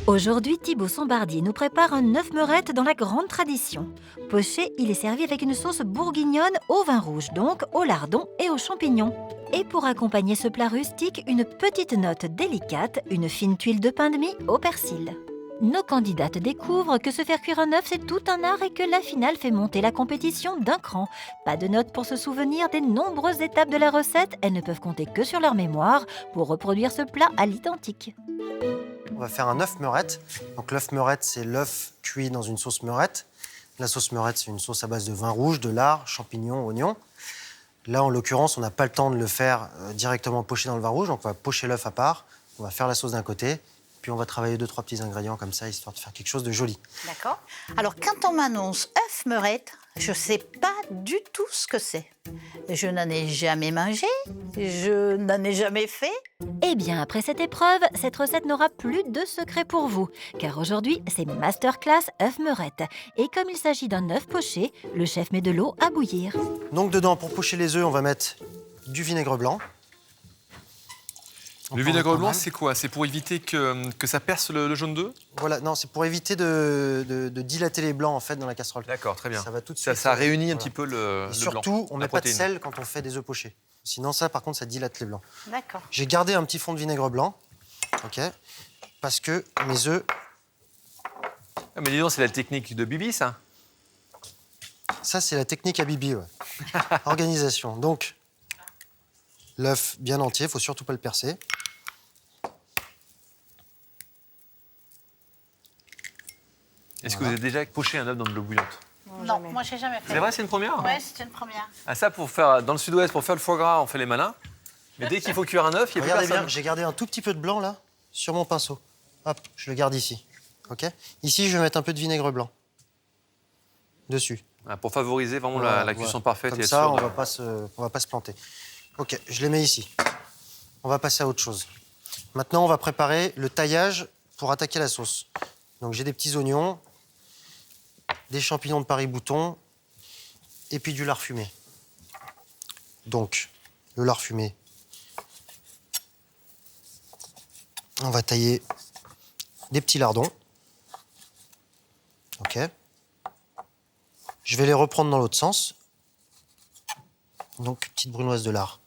Aujourd'hui, Thibaut Sombardier nous prépare un œuf meurette dans la grande tradition. Poché, il est servi avec une sauce bourguignonne au vin rouge, donc au lardon et aux champignons. Et pour accompagner ce plat rustique, une petite note délicate, une fine tuile de pain de mie au persil. Nos candidates découvrent que se faire cuire un œuf, c'est tout un art et que la finale fait monter la compétition d'un cran. Pas de notes pour se souvenir des nombreuses étapes de la recette, elles ne peuvent compter que sur leur mémoire pour reproduire ce plat à l'identique. On va faire un œuf meurette. Donc l'œuf meurette, c'est l'œuf cuit dans une sauce meurette. La sauce meurette, c'est une sauce à base de vin rouge, de lard, champignons, oignons. Là, en l'occurrence, on n'a pas le temps de le faire directement pocher dans le vin rouge, donc on va pocher l'œuf à part, on va faire la sauce d'un côté, puis on va travailler 2-3 petits ingrédients comme ça, histoire de faire quelque chose de joli. D'accord. Alors, quand on m'annonce œuf meurette, je ne sais pas du tout ce que c'est. Je n'en ai jamais mangé, je n'en ai jamais fait. Eh bien, après cette épreuve, cette recette n'aura plus de secret pour vous, car aujourd'hui, c'est masterclass œuf meurette. Et comme il s'agit d'un œuf poché, le chef met de l'eau à bouillir. Donc dedans, pour pocher les œufs, on va mettre du vinaigre blanc. Le vinaigre blanc, c'est quoi? C'est pour éviter que ça perce le jaune d'œuf? Voilà, non, c'est pour éviter de dilater les blancs en fait dans la casserole. D'accord, très bien. Ça va tout de suite. Ça réunit un Voilà. petit peu Et le blanc. surtout, on la met pas de protéine. sel quand on fait des œufs pochés. Sinon, ça, par contre, ça dilate les blancs. D'accord. J'ai gardé un petit fond de vinaigre blanc, ok, parce que mes œufs, Ah, mais dis donc, c'est la technique de Bibi, ça. ça, c'est la technique à Bibi, ouais. Organisation. Donc, l'œuf bien entier, faut surtout pas le percer. Est-ce que vous avez déjà poché un œuf dans de l'eau bouillante? Non, moi, je n'ai jamais fait. C'est vrai, c'est une première? Ouais, c'est une première. Ah, ça, pour faire, dans le sud-ouest, pour faire le foie gras, on fait les malins. Mais dès qu'il faut cuire un œuf, il n'y a plus Regardez bien, personne. j'ai gardé un tout petit peu de blanc, là, sur mon pinceau. Hop, je le garde ici, ok. Ici, je vais mettre un peu de vinaigre blanc dessus. Ah, pour favoriser vraiment Voilà, la cuisson voilà. parfaite. Comme et être ça, sûr on de- va pas se planter. Ok, je les mets ici. On va passer à autre chose. Maintenant, on va préparer le taillage pour attaquer la sauce. Donc, j'ai des petits oignons, des champignons de Paris-Bouton et puis du lard fumé. Donc, le lard fumé, on va tailler des petits lardons. Ok. Je vais les reprendre dans l'autre sens. Donc, petite brunoise de lard.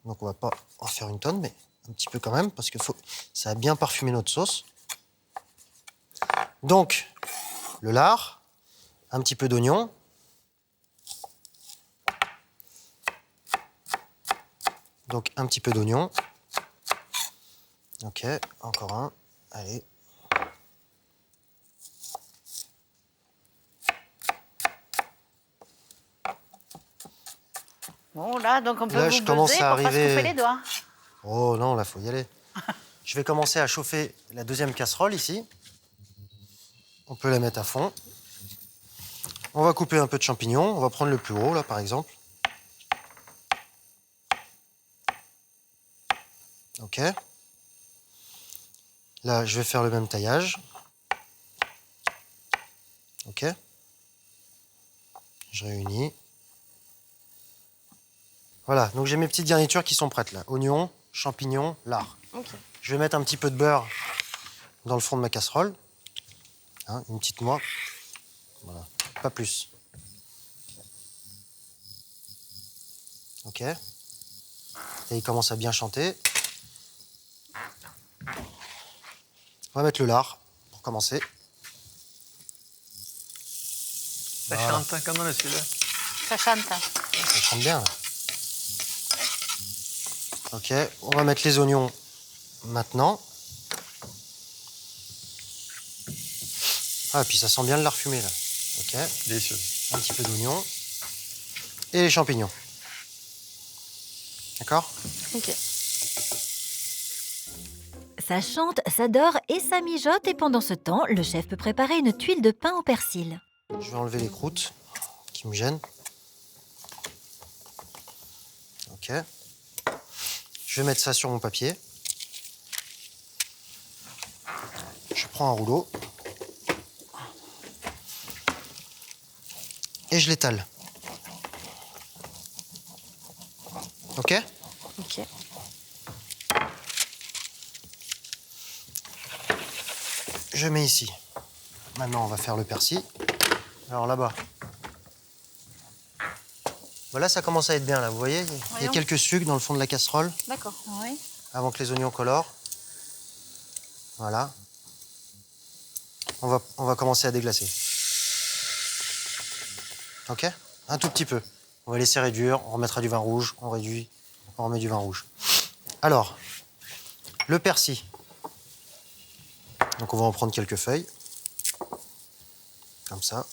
Donc, on va pas en faire une tonne, mais un petit peu quand même, parce que ça a bien parfumé notre sauce. Donc, le lard, un petit peu d'oignon. Donc, un petit peu d'oignon. Ok, encore un. Allez. Bon, là, donc on peut Là, vous je commence buzzer à pour pas se arriver- couper les doigts. Oh non, là, faut y aller. Je vais commencer à chauffer la deuxième casserole ici. On peut la mettre à fond. On va couper un peu de champignons. On va prendre le plus gros, là, par exemple. Ok. Là, je vais faire le même taillage. Ok. Je réunis. Voilà, donc j'ai mes petites garnitures qui sont prêtes là. Oignons, champignons, lard. Je vais mettre un petit peu de beurre dans le fond de ma casserole. Hein, une petite noix. Voilà, pas plus. Ok. Et il commence à bien chanter. On va mettre le lard pour commencer. Ça chante hein, comme dans le sud. Ça chante. Ça chante bien là. Ok, on va mettre les oignons maintenant. Ah, et puis ça sent bien le lard fumé là. Ok, Délicieux. un petit peu d'oignon. Et les champignons. D'accord? Ok. Ça chante, ça dort et ça mijote et pendant ce temps, le chef peut préparer une tuile de pain au persil. Je vais enlever les croûtes qui me gênent. Ok. Je vais mettre ça sur mon papier. Je prends un rouleau. Et je l'étale. Ok? je mets ici. Maintenant, on va faire le persil. Alors là-bas. Voilà, ça commence à être bien là, vous voyez? Il y a Voyons. quelques sucs dans le fond de la casserole D'accord. Oui. avant que les oignons colorent. Voilà. On va commencer à déglacer. Ok? Un tout petit peu. On va laisser réduire, on remettra du vin rouge, on réduit, on remet du vin rouge. Alors, le persil. Donc on va en prendre quelques feuilles. Comme ça.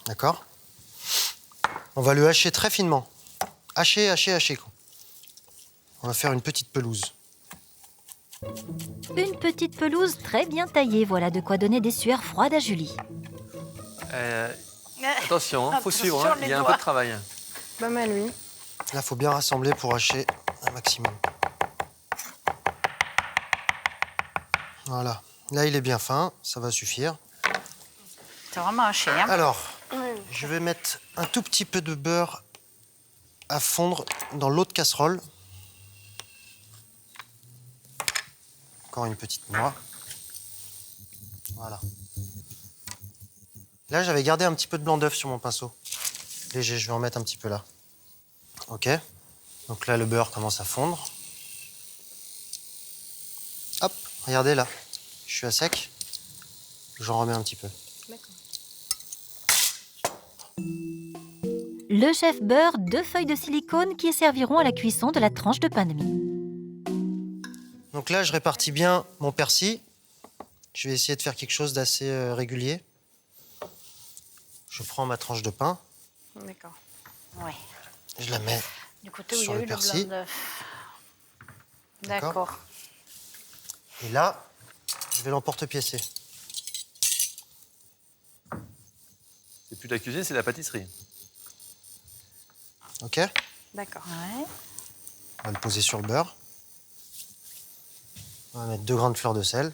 D'accord? On va le hacher très finement. Hacher, hacher, hacher. On va faire une petite pelouse. Une petite pelouse très bien taillée, voilà de quoi donner des sueurs froides à Julie. Attention, faut Attention, suivre, hein, il y a un peu doigts. de travail. Pas mal, oui. Là, il faut bien rassembler pour hacher un maximum. Voilà. Là, il est bien fin, ça va suffire. C'est vraiment haché, hein. Alors, je vais mettre un tout petit peu de beurre à fondre dans l'autre casserole. Encore une petite noix. Voilà. Là, j'avais gardé un petit peu de blanc d'œuf sur mon pinceau. Léger, je vais en mettre un petit peu là. Ok. Donc là, le beurre commence à fondre. Hop, regardez là. Je suis à sec. J'en remets un petit peu. Le chef beurre 2 feuilles de silicone qui serviront à la cuisson de la tranche de pain de mie. Donc là, je répartis bien mon persil. Je vais essayer de faire quelque chose d'assez régulier. Je prends ma tranche de pain, D'accord. Oui. je la mets Du côté où il y sur a le eu le persil. blanc d'œuf. D'accord. D'accord. Et là, je vais l'emporte-piécer. C'est plus de la cuisine, c'est de la pâtisserie. Ok? D'accord. Ouais. On va le poser sur le beurre. On va mettre 2 grains de fleur de sel.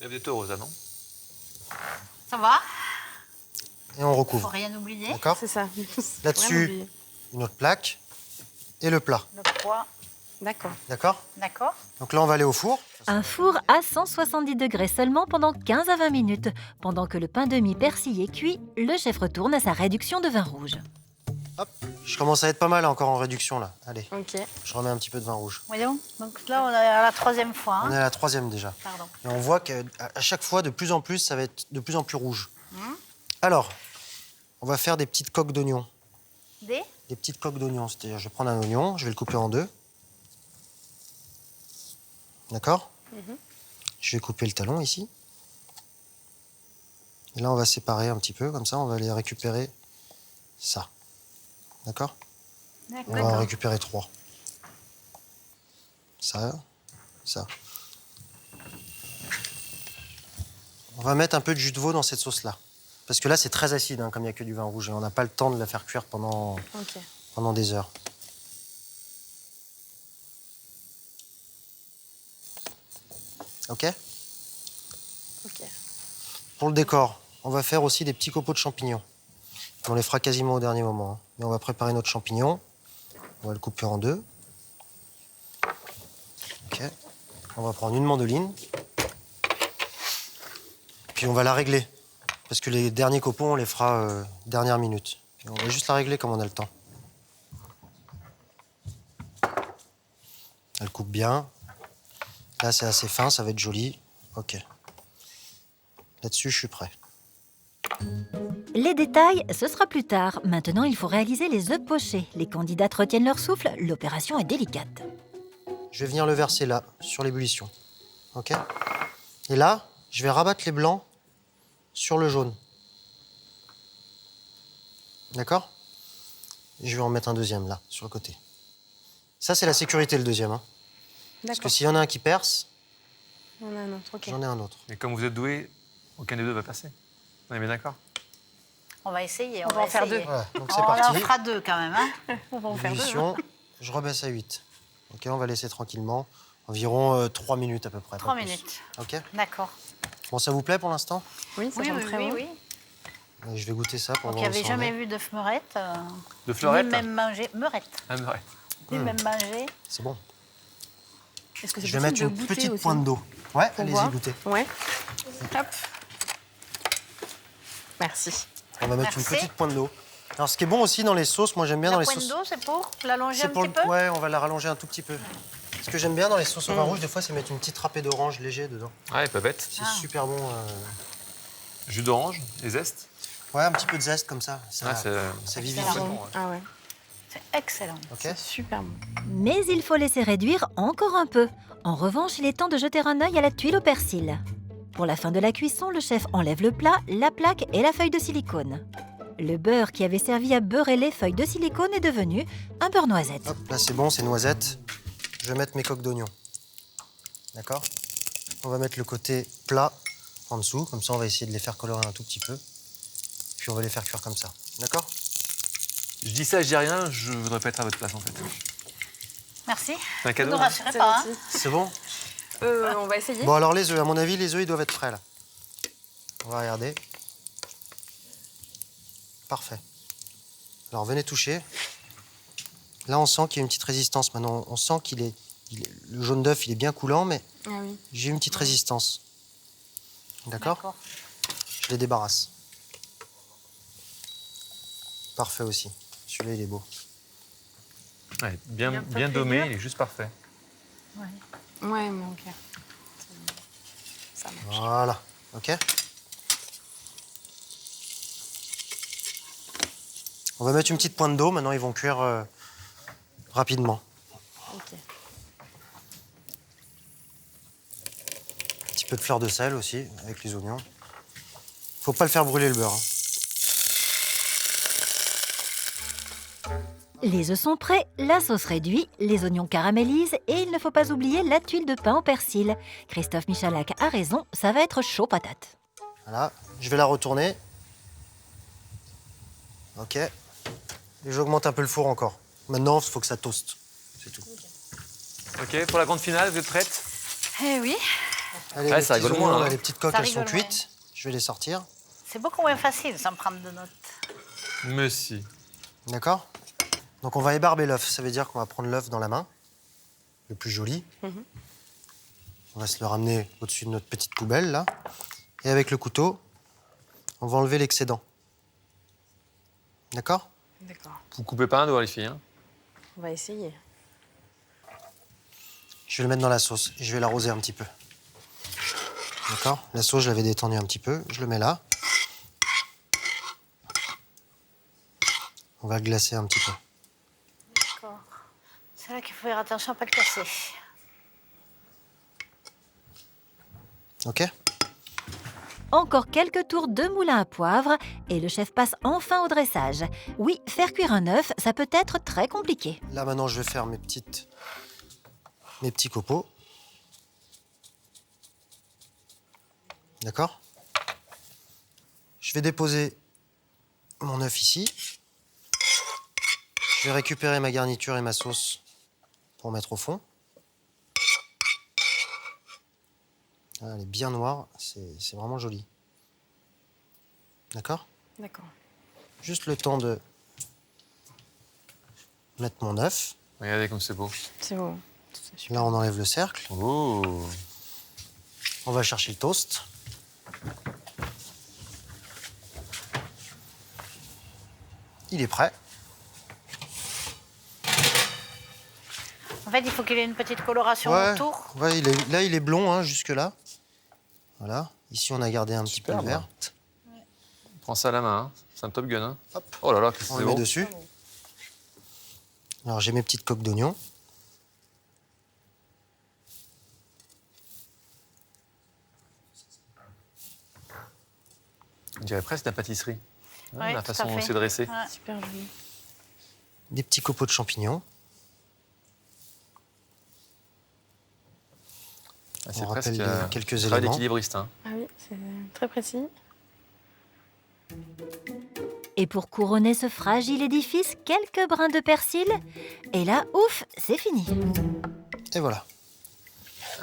Lève des taureaux, ça, non? Ça va? Et on Faut recouvre. rien oublier. D'accord? C'est ça. Là-dessus, une autre plaque et le plat. Le poids. D'accord. D'accord? D'accord. Donc là, on va aller au four. Un four à 170 degrés seulement pendant 15 à 20 minutes. Pendant que le pain de mie persillé est cuit, le chef retourne à sa réduction de vin rouge. Hop. Je commence à être pas mal encore en réduction là. Allez, Ok. je remets un petit peu de vin rouge. Voyons. Donc là, on est à la 3e fois. On Hein. est à la 3e déjà. Pardon. Et on voit qu'à chaque fois, de plus en plus, ça va être de plus en plus rouge. Alors, on va faire des petites coques d'oignons. Des? Des petites coques d'oignons. C'est-à-dire, je vais prendre un oignon, je vais le couper en 2. D'accord? Je vais couper le talon ici. Et là, on va séparer un petit peu, comme ça, on va aller récupérer ça. D'accord? On va en récupérer 3. Ça, ça. On va mettre un peu de jus de veau dans cette sauce-là. Parce que là, c'est très acide, hein, comme il n'y a que du vin rouge. Et on n'a pas le temps de la faire cuire pendant des heures. OK? Ok. Pour le décor, on va faire aussi des petits copeaux de champignons. On les fera quasiment au dernier moment. Hein. Mais on va préparer notre champignon. On va le couper en 2. OK. On va prendre une mandoline. Puis on va la régler. Parce que les derniers copeaux, on les fera dernière minute. Et on va juste la régler comme on a le temps. Elle coupe bien. Là, c'est assez fin, ça va être joli. OK. Là-dessus, je suis prêt. Les détails, ce sera plus tard. Maintenant, il faut réaliser les œufs pochés. Les candidates retiennent leur souffle, l'opération est délicate. Je vais venir le verser là, sur l'ébullition. OK? Et là, je vais rabattre les blancs sur le jaune. D'accord? Et je vais en mettre un deuxième là, sur le côté. Ça, c'est la sécurité, le deuxième. Hein. Parce que D'accord. s'il y en a un qui perce, On a un autre. Ok. j'en ai un autre. Mais comme vous êtes doué, aucun des deux va passer. On est bien d'accord? On va essayer. On va en faire essayer. 2. Voilà, donc On c'est en parti. fera 2 quand même. Hein. On va en faire 2. Ébullition, je rebaisse à 8. OK, on va laisser tranquillement. Environ 3 minutes à peu près. 3 pas plus. minutes. OK? D'accord. Bon, ça vous plaît pour l'instant? Oui, ça Oui, sent oui, très oui, bon. oui. Je vais goûter ça pour Donc, il voir n'y où avait ça en jamais est. vu d'œuf meurette. De fleurette? Ni même mangé meurette. Ah, ouais. ni même manger. C'est bon. Est-ce que c'est Je vais mettre possible une de goûter petite aussi pointe d'eau. Ouais, pour allez-y, voir goûtez. Ouais. Hop. Merci. On va mettre une Merci. petite pointe d'eau. Alors, ce qui est bon aussi dans les sauces, moi j'aime bien La dans les pointe sauces. d'eau, c'est pour l'allonger C'est un pour petit peu. Ouais, on va la rallonger un tout petit peu. Ce que j'aime bien dans les sauces au vin rouge, des fois, c'est mettre une petite râpée d'orange léger dedans. Ouais, pas bête. C'est super bon. Jus d'orange, les zestes. Ouais, un petit peu de zeste comme ça. Ah, Ça vivifie. complètement, ouais. Ah ouais. C'est excellent. Ok. C'est super bon. Mais il faut laisser réduire encore un peu. En revanche, il est temps de jeter un œil à la tuile au persil. Pour la fin de la cuisson, le chef enlève le plat, la plaque et la feuille de silicone. Le beurre qui avait servi à beurrer les feuilles de silicone est devenu un beurre noisette. Hop, là c'est bon, c'est noisette. Je vais mettre mes coques d'oignon. D'accord? On va mettre le côté plat en dessous, comme ça on va essayer de les faire colorer un tout petit peu. Puis on va les faire cuire comme ça. D'accord? Je dis ça, je dis rien, je voudrais pas être à votre place en fait. Merci. C'est un cadeau. Ne hein. rassurez C'est pas. Hein. gentil. C'est bon? On va essayer. Bon alors les œufs, à mon avis les œufs ils doivent être prêts là. On va regarder. Parfait. Alors venez toucher. Là on sent qu'il y a une petite résistance. Maintenant on sent le jaune d'œuf il est bien coulant mais Ah oui. j'ai une petite résistance. D'accord? Je les débarrasse. Parfait aussi. Celui-là, il est beau. Ouais, bien Bien fait domé, cuire. il est juste parfait. Ouais, mais ok. Ça marche. Voilà. OK? On va mettre une petite pointe d'eau. Maintenant, ils vont cuire rapidement. Ok. Un petit peu de fleur de sel aussi, avec les oignons. Faut pas le faire brûler, le beurre. Hein. Les œufs sont prêts, la sauce réduit, les oignons caramélisent et il ne faut pas oublier la tuile de pain au persil. Christophe Michalak a raison, ça va être chaud patate. Voilà. Je vais la retourner. OK. Et j'augmente un peu le four encore. Maintenant, il faut que ça toaste. C'est tout. Ok, pour la grande finale, vous êtes prête? Eh oui, Allez, Ouais, les ça petits rigole oignons, moins, là, hein. les petites coques, Ça elles sont rigole cuites. Je vais les sortir. c'est beaucoup moins facile sans prendre de notes. Mais si. D'accord? Donc on va ébarber l'œuf. Ça veut dire qu'on va prendre l'œuf dans la main, le plus joli. On va se le ramener au-dessus de notre petite poubelle, là. Et avec le couteau, on va enlever l'excédent. D'accord? D'accord. Vous coupez pas un doigt, les filles. Hein. On va essayer. Je vais le mettre dans la sauce et je vais l'arroser un petit peu. D'accord? La sauce, je l'avais détendue un petit peu. Je le mets là. On va le glacer un petit peu. D'accord. C'est là qu'il faut faire attention à ne pas le casser. OK? Encore quelques tours de moulin à poivre et le chef passe enfin au dressage. Oui, faire cuire un œuf, ça peut être très compliqué. Là, maintenant, je vais faire mes petits copeaux. D'accord? Je vais déposer mon œuf ici. Je vais récupérer ma garniture et ma sauce pour mettre au fond. Ah, elle est bien noire, c'est vraiment joli. D'accord? D'accord. Juste le temps de mettre mon œuf. Regardez comme c'est beau. C'est bon. C'est super. Là, on enlève le cercle. Oh. On va chercher le toast. Il est prêt. En fait, il faut qu'il ait une petite coloration Ouais, autour. ouais, là, il est blond, hein, jusque-là. Voilà. Ici, on a gardé un petit peu de Superbe. vert. Prends ça à la main. Hein. C'est un Top Gun. Hein. Hop. Oh là là, qu'est-ce que On c'est le met beau. dessus. Alors, j'ai mes petites coques d'oignon. On dirait presque de la pâtisserie. Hein, Ouais, la tout à façon dont fait. c'est dressé. Ouais. Super joli. Des petits copeaux de champignons. Ah, c'est On presque rappelle quelques travail éléments. d'équilibriste. Hein. Ah oui, c'est très précis. Et pour couronner ce fragile édifice, quelques brins de persil. Et là, ouf, c'est fini. Et voilà.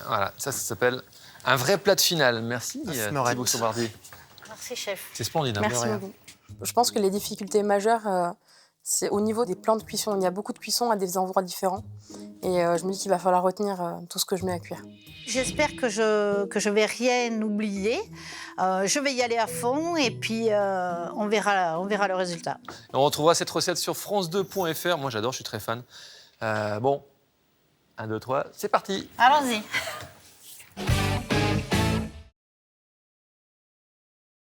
Voilà, ça s'appelle un vrai plat de finale. Merci meurette. Thibaut Saubardier. Merci, chef. C'est splendide. Hein. Merci rien. beaucoup. Je pense que les difficultés majeures C'est au niveau des plans de cuisson. Il y a beaucoup de cuissons à des endroits différents. Et je me dis qu'il va falloir retenir tout ce que je mets à cuire. J'espère que je vais rien oublier. Je vais y aller à fond et puis on verra le résultat. On retrouvera cette recette sur france2.fr. Moi, j'adore, je suis très fan. Bon, 1, 2, 3, c'est parti. Allons-y.